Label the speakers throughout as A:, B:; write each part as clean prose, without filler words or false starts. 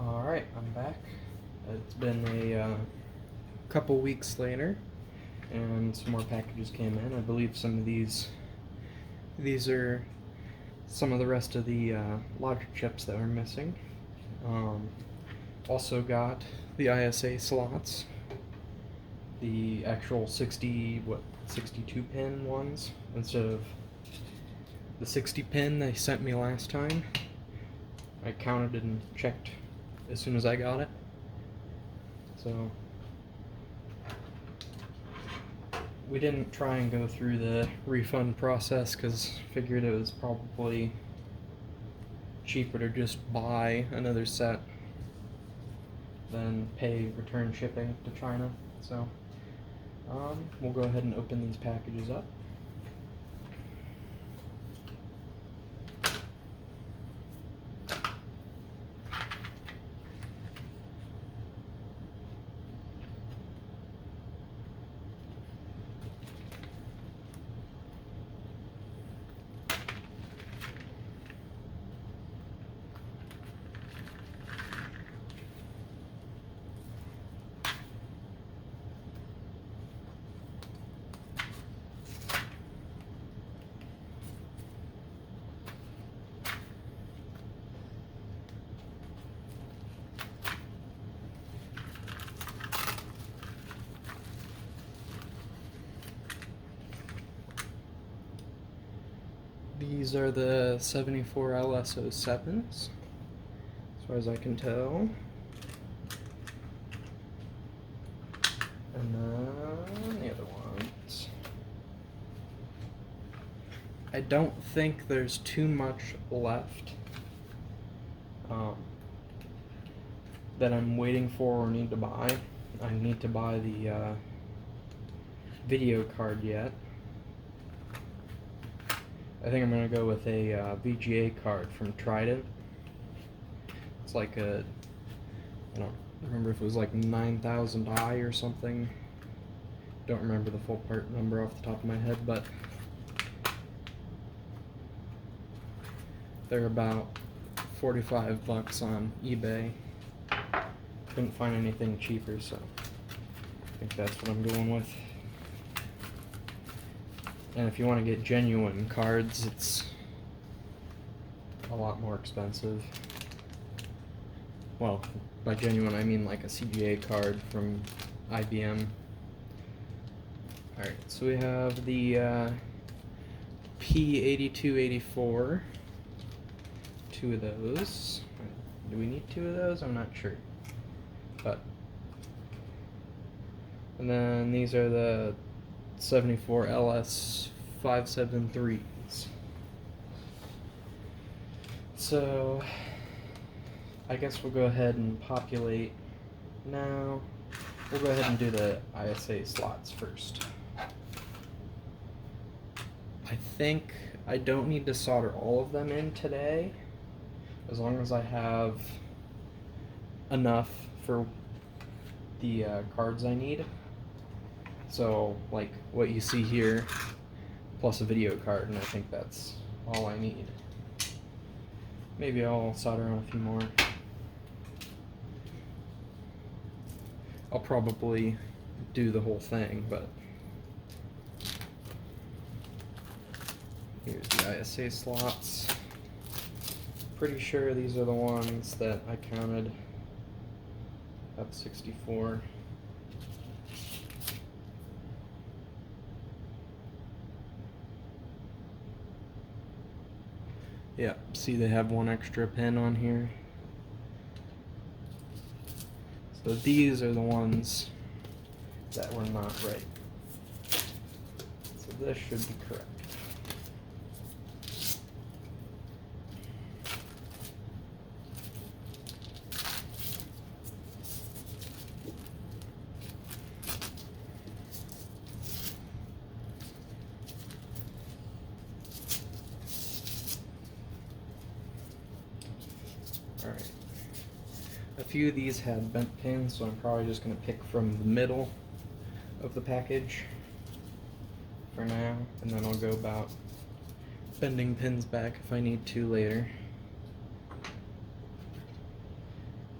A: Alright, I'm back. It's been a couple weeks later, and some more packages came in. I believe some of these are some of the rest of the logic chips that were missing. Also got the ISA slots, the actual 62 pin ones instead of the 60 pin they sent me last time. I counted and checked as soon as I got it. So we didn't try and go through the refund process because figured it was probably cheaper to just buy another set than pay return shipping to China. So we'll go ahead and open these packages up. These are the 74 LS07s, as far as I can tell. And then the other ones. I don't think there's too much left that I'm waiting for or need to buy. I need to buy the video card yet. I think I'm going to go with a VGA card from Trident. It's like I don't remember if it was like 9000i or something. Don't remember the full part number off the top of my head, but they're about 45 bucks on eBay. Couldn't find anything cheaper, so I think that's what I'm going with. And if you want to get genuine cards, it's a lot more expensive. Well, by genuine I mean like a CGA card from IBM. Alright, so we have the P8284. Two of those. Do we need two of those? I'm not sure. But. And then these are the 74 LS573s. So I guess we'll go ahead and populate now. We'll go ahead and do the ISA slots first. I think I don't need to solder all of them in today, as long as I have enough for the cards I need. So, like what you see here, plus a video card, and I think that's all I need. Maybe I'll solder on a few more. I'll probably do the whole thing, but here's the ISA slots. Pretty sure these are the ones that I counted up 64. Yeah, see they have one extra pin on here. So these are the ones that were not right. So this should be correct. Alright. A few of these had bent pins, so I'm probably just going to pick from the middle of the package for now, and then I'll go about bending pins back if I need to later.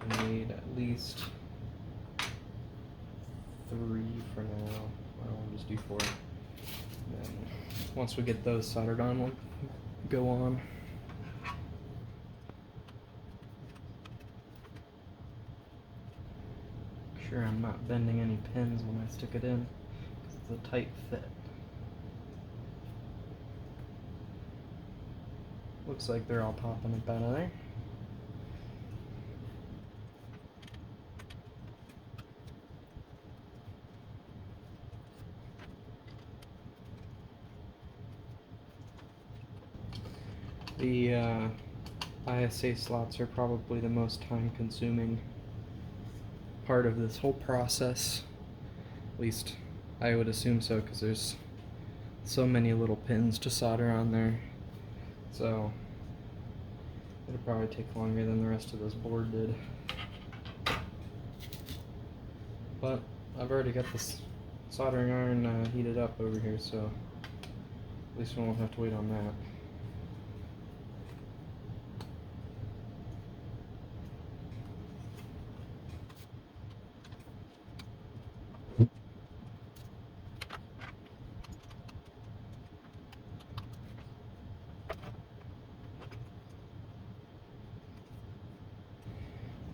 A: And made at least 3 for now. I'll just do 4. And then once we get those soldered on, we'll go on. Make sure I'm not bending any pins when I stick it in, because it's a tight fit. Looks like they're all popping up out of there. The ISA slots are probably the most time-consuming part of this whole process. At least I would assume so, because there's so many little pins to solder on there. So it'll probably take longer than the rest of this board did. But I've already got this soldering iron heated up over here, so at least we won't have to wait on that.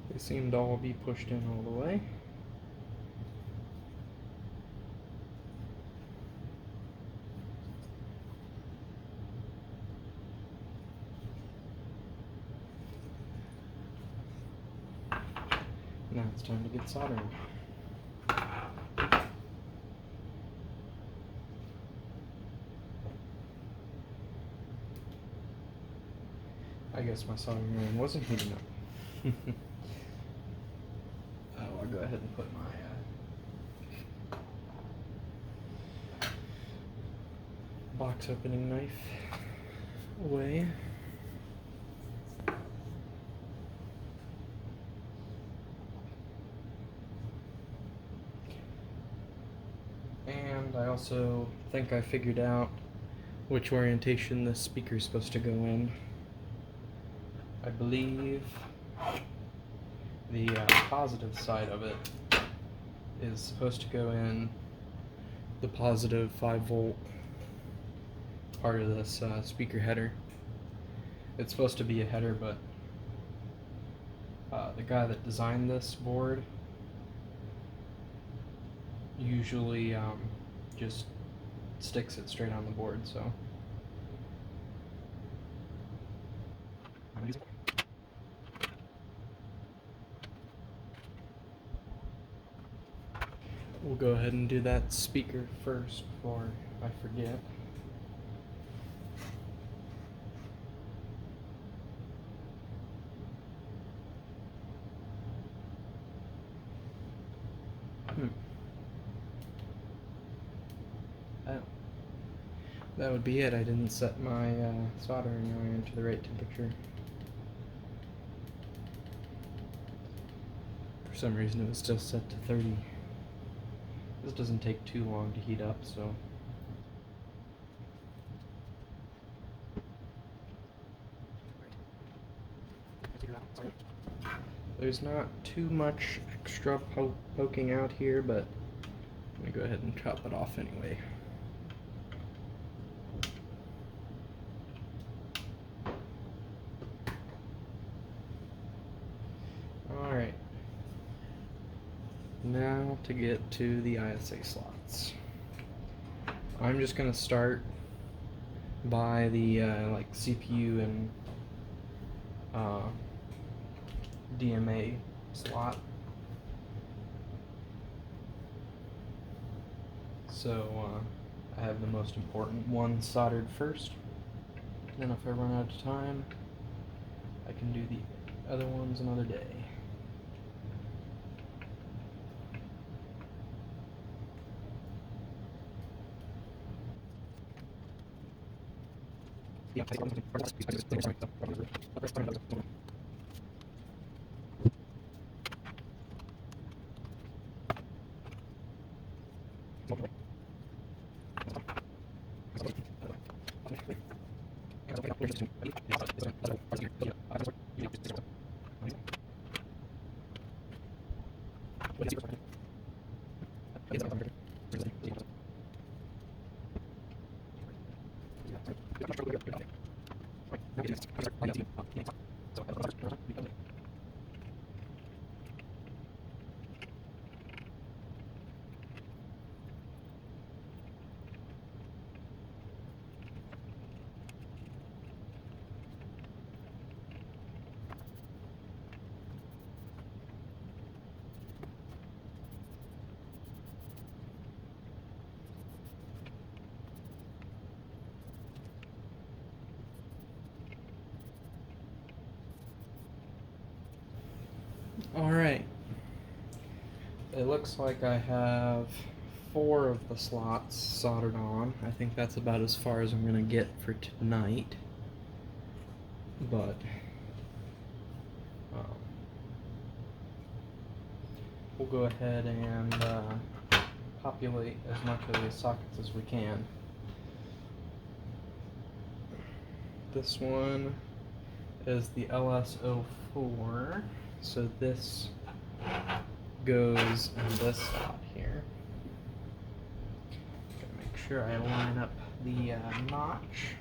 A: They seem to all be pushed in all the way. Now it's time to get soldering. I guess my soldering iron wasn't heating up. I'll go ahead and put my box opening knife away. And I also think I figured out which orientation this speaker is supposed to go in. I believe the positive side of it is supposed to go in the positive 5-volt part of this speaker header. It's supposed to be a header, but the guy that designed this board usually just sticks it straight on the board, so we'll go ahead and do that speaker first before I forget. That would be it. I didn't set my soldering iron to the right temperature. For some reason it was still set to 30. This doesn't take too long to heat up, so. There's not too much extra poking out here, but I'm gonna go ahead and chop it off anyway. Alright. Now to get to the ISA slots. I'm just gonna start by the like CPU and DMA slot. So I have the most important one soldered first. Then if I run out of time, I can do the other ones another day. Alright. It looks like I have 4 of the slots soldered on. I think that's about as far as I'm gonna get for tonight. But we'll go ahead and populate as much of these sockets as we can. This one is the LS04, so this goes in this slot here. Gotta make sure I line up the notch.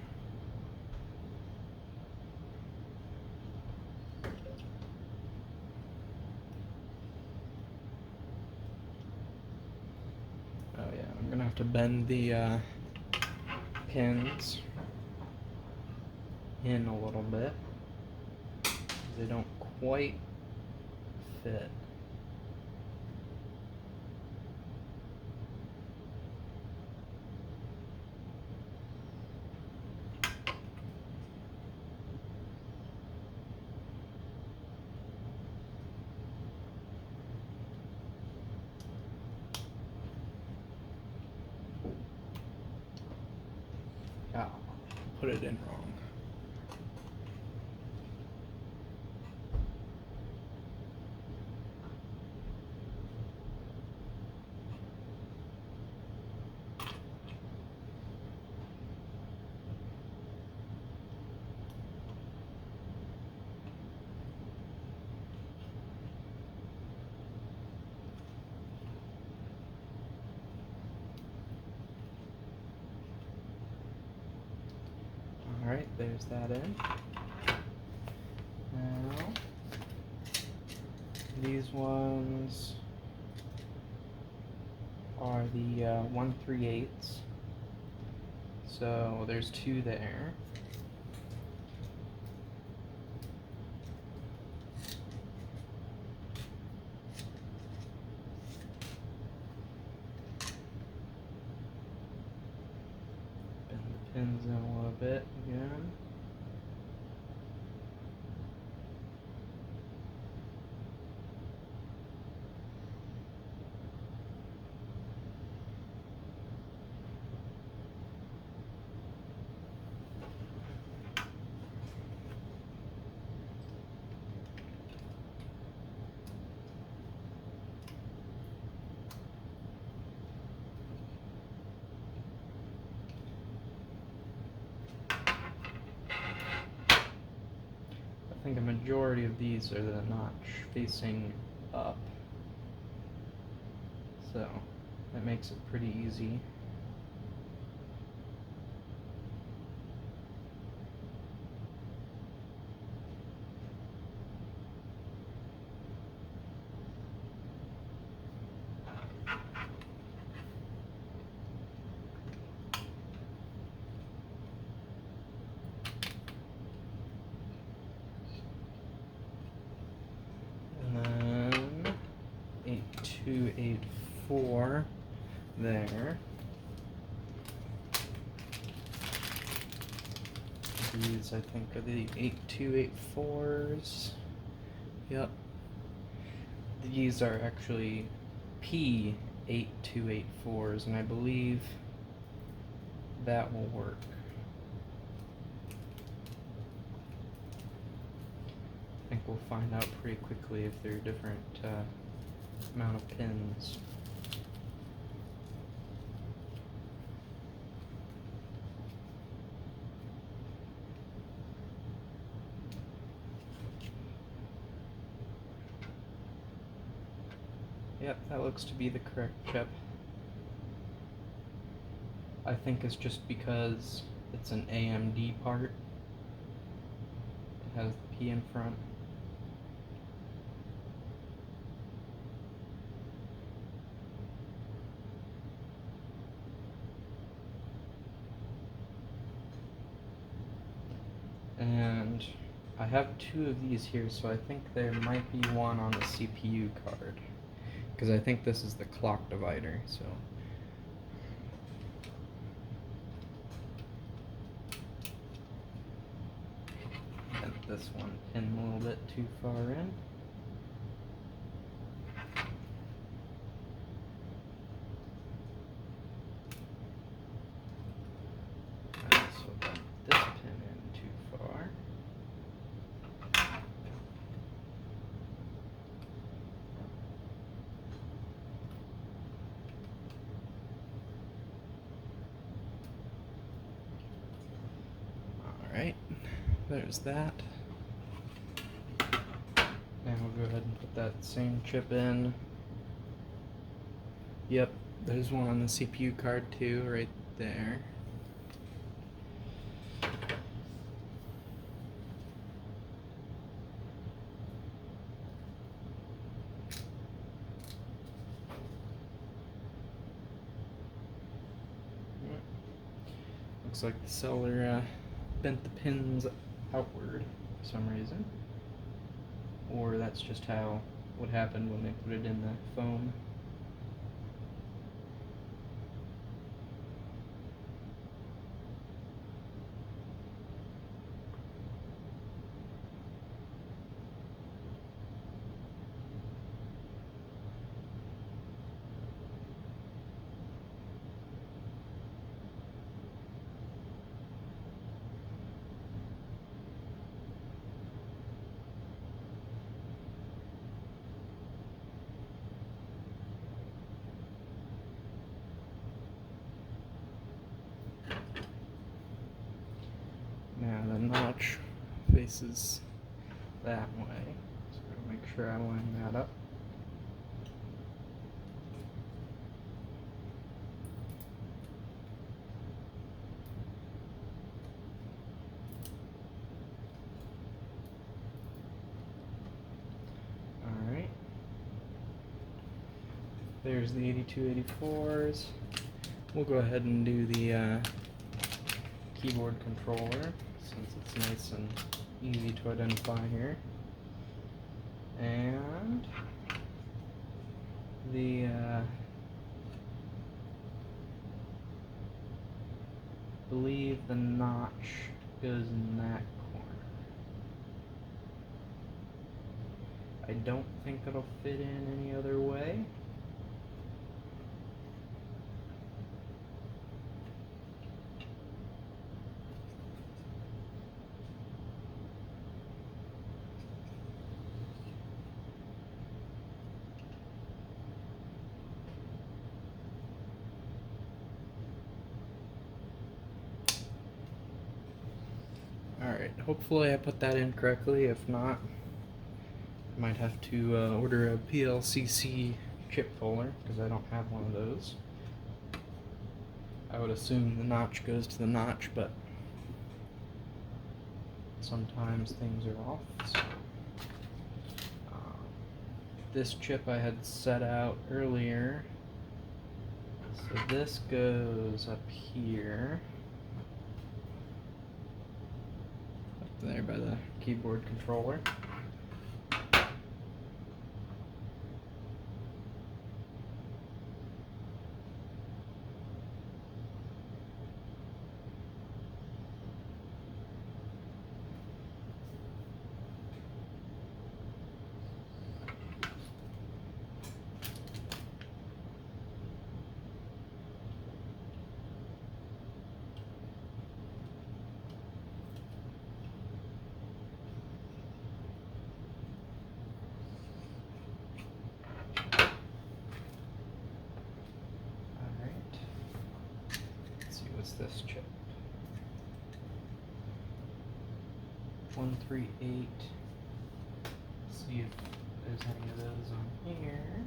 A: Oh yeah, I'm gonna have to bend the pins in a little bit. They don't quite fit. Oh, put it in wrong. Alright, there's that in. Now, these ones are the 1/3/8. So there's 2 there. Bend the pins in a little bit again. I think a majority of these are the notch facing up, so that makes it pretty easy. And then 8284 there. These I think are the 8284s. Yep. These are actually P8284s, and I believe that will work. I think we'll find out pretty quickly if they're different amount of pins. Yep, that looks to be the correct chip. I think it's just because it's an AMD part. It has the P in front. And I have 2 of these here, so I think there might be one on the CPU card, because I think this is the clock divider, so. Bent this one in a little bit too far in. there's that. Now we'll go ahead and put that same chip in. Yep, there's one on the CPU card too, right there. Looks like the seller bent the pins outward for some reason. Or that's just how what happened when they put it in the foam. Now the notch faces that way, so I'll make sure I line that up. Alright. There's the 8284s. We'll go ahead and do the keyboard controller, since it's nice and easy to identify here. And the believe the notch goes in that corner. I don't think it'll fit in any other way. Alright, hopefully I put that in correctly. If not, I might have to order a PLCC chip puller, because I don't have one of those. I would assume the notch goes to the notch, but sometimes things are off. So, this chip I had set out earlier. So this goes up here. There by the keyboard controller. This chip 138. See if there's any of those on here.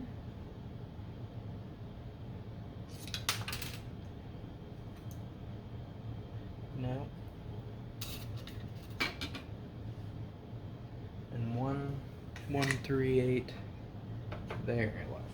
A: No. And 138 there left.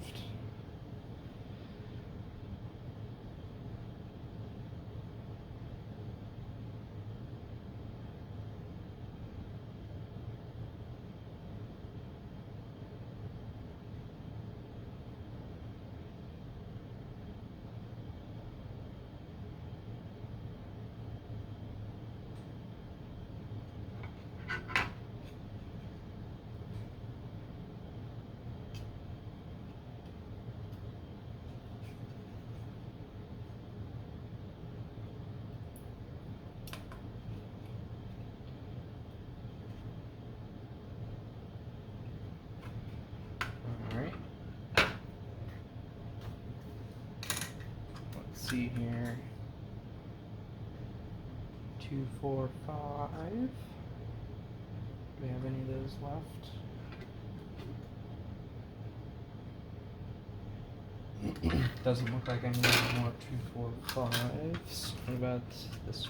A: See here, 2, 4, 5. those left. Doesn't look like I need any more 245s. What about this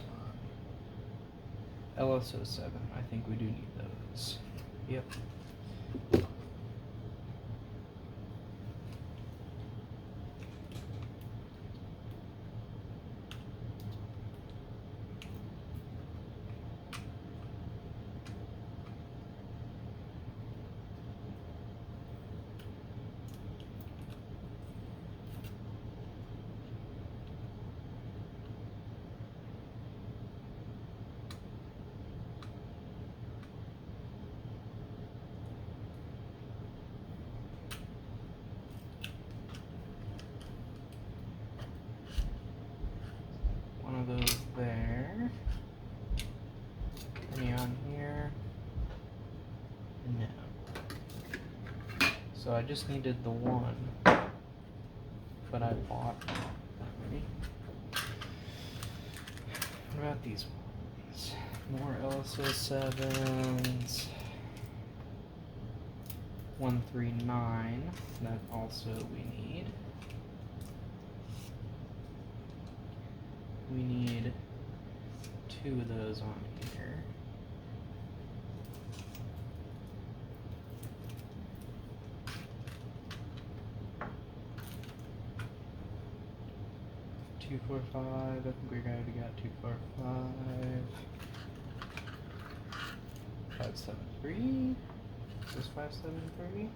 A: one? LS07. I think we do need those. Yep. One of those there. Any on here? No. So I just needed the one, but I bought already. What about these ones? More LS07s. 139. That also we need. We need 2 of those on here. Two, 4, 5. I think we already got 2, 4, 5. 5, 7, 3. Is this 5, 7, 3?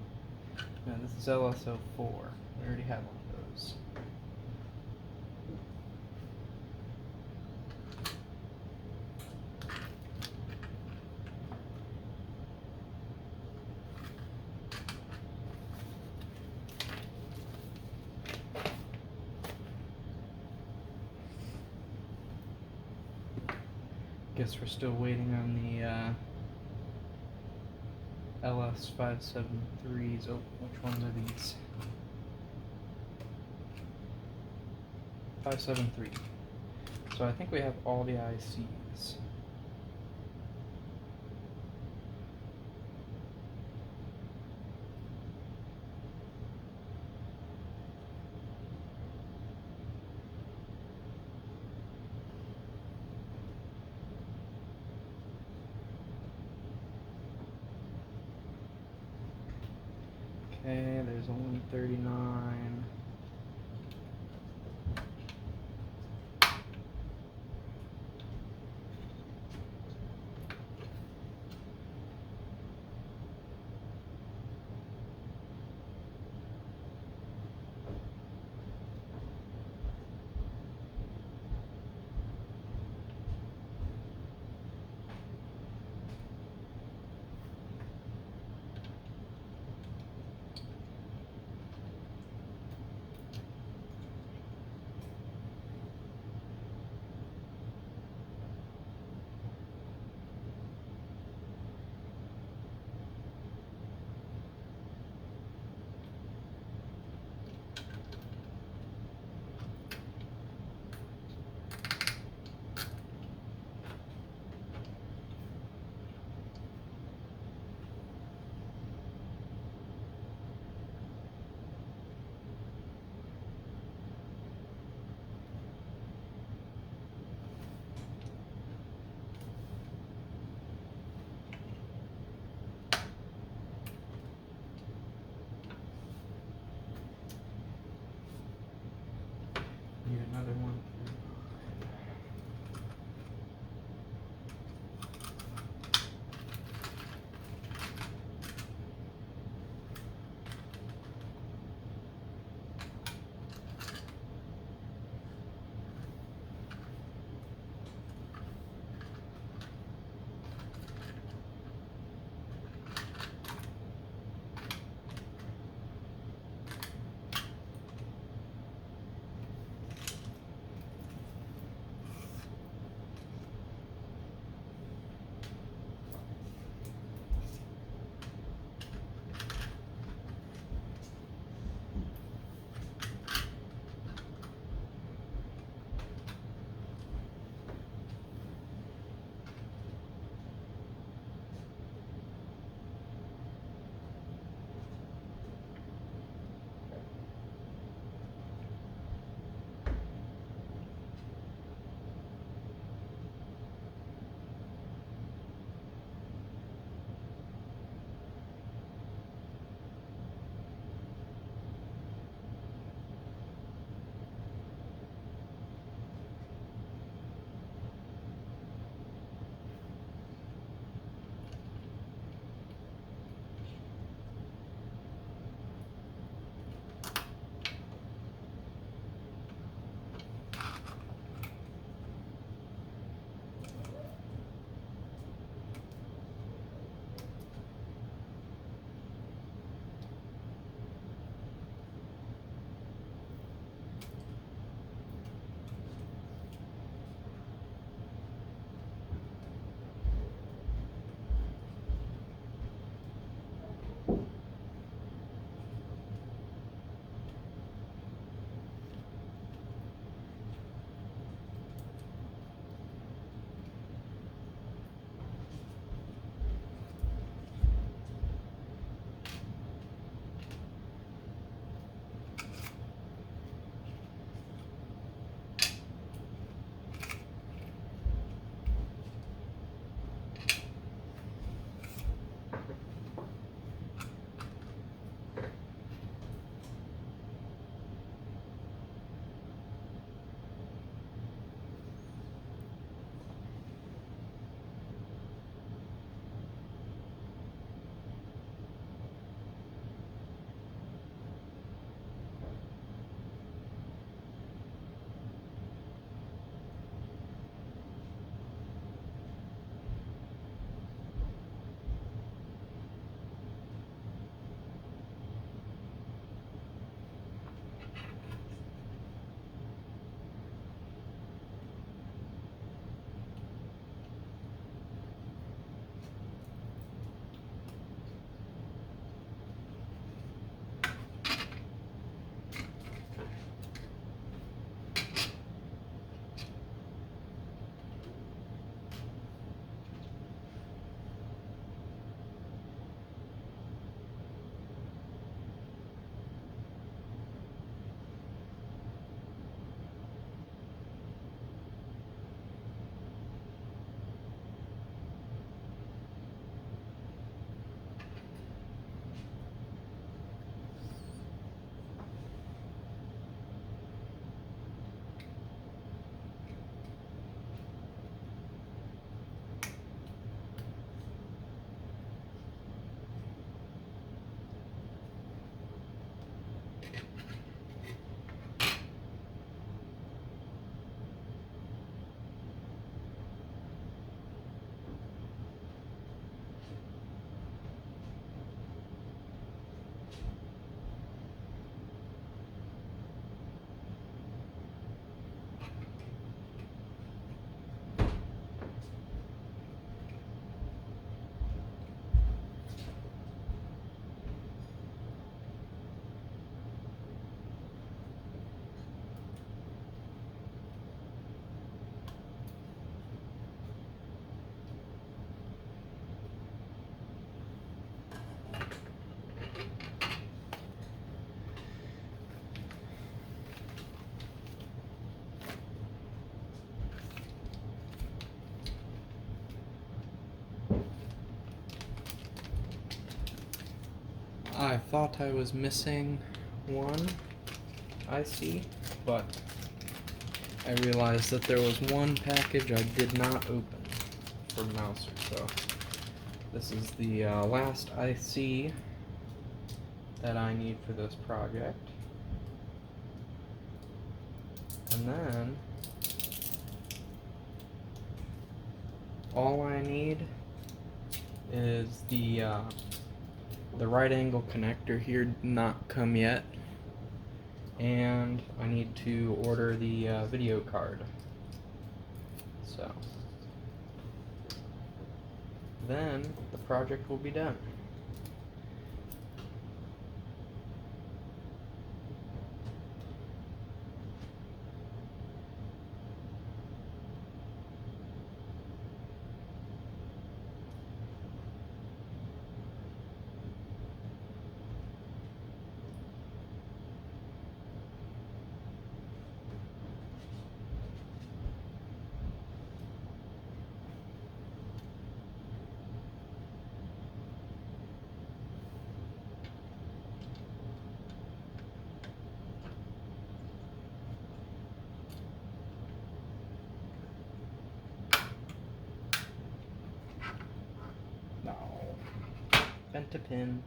A: No, this is LSO4. We already have one of those. Guess we're still waiting on the LS573s. Oh, which ones are these? 573. So I think we have all the ICs. Okay, there's only 39. I thought I was missing one IC, but I realized that there was one package I did not open from Mouser, so this is the last IC that I need for this project. And then all I need is the right angle connector here did not come yet, and I need to order the video card. So then the project will be done. No. Bent a pin.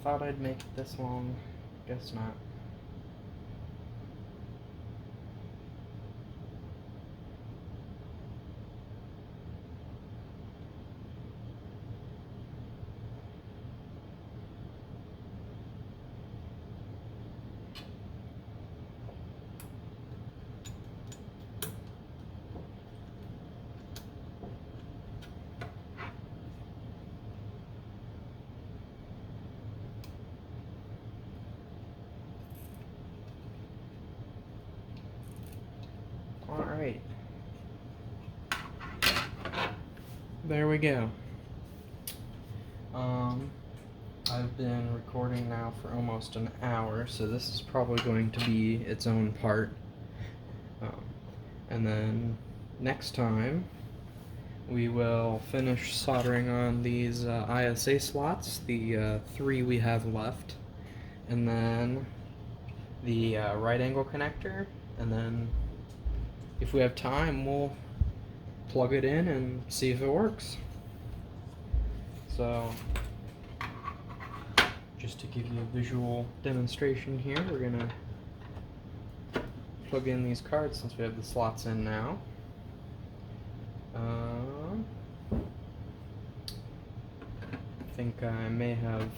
A: Thought I'd make it this long. Guess not. Alright. There we go. I've been recording now for almost an hour, so this is probably going to be its own part. And then next time we will finish soldering on these ISA slots, the 3 we have left, and then the right angle connector, and then if we have time we'll plug it in and see if it works. So just to give you a visual demonstration here, we're gonna plug in these cards since we have the slots in now. I think I may have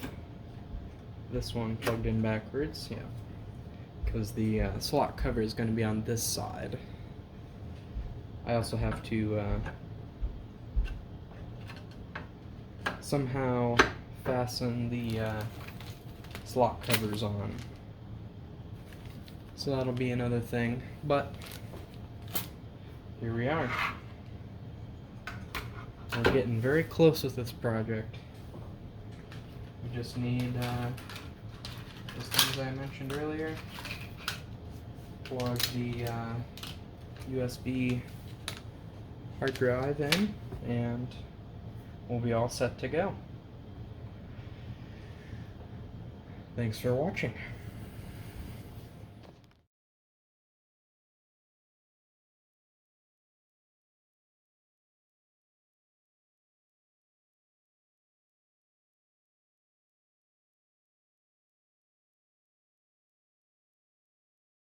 A: this one plugged in backwards, yeah, because the slot cover is going to be on this side. I also have to somehow fasten the slot covers on. So that'll be another thing, but here we are. We're getting very close with this project. We just need those things I mentioned earlier. Plug the USB hard drive in, and we'll be all set to go. Thanks for watching.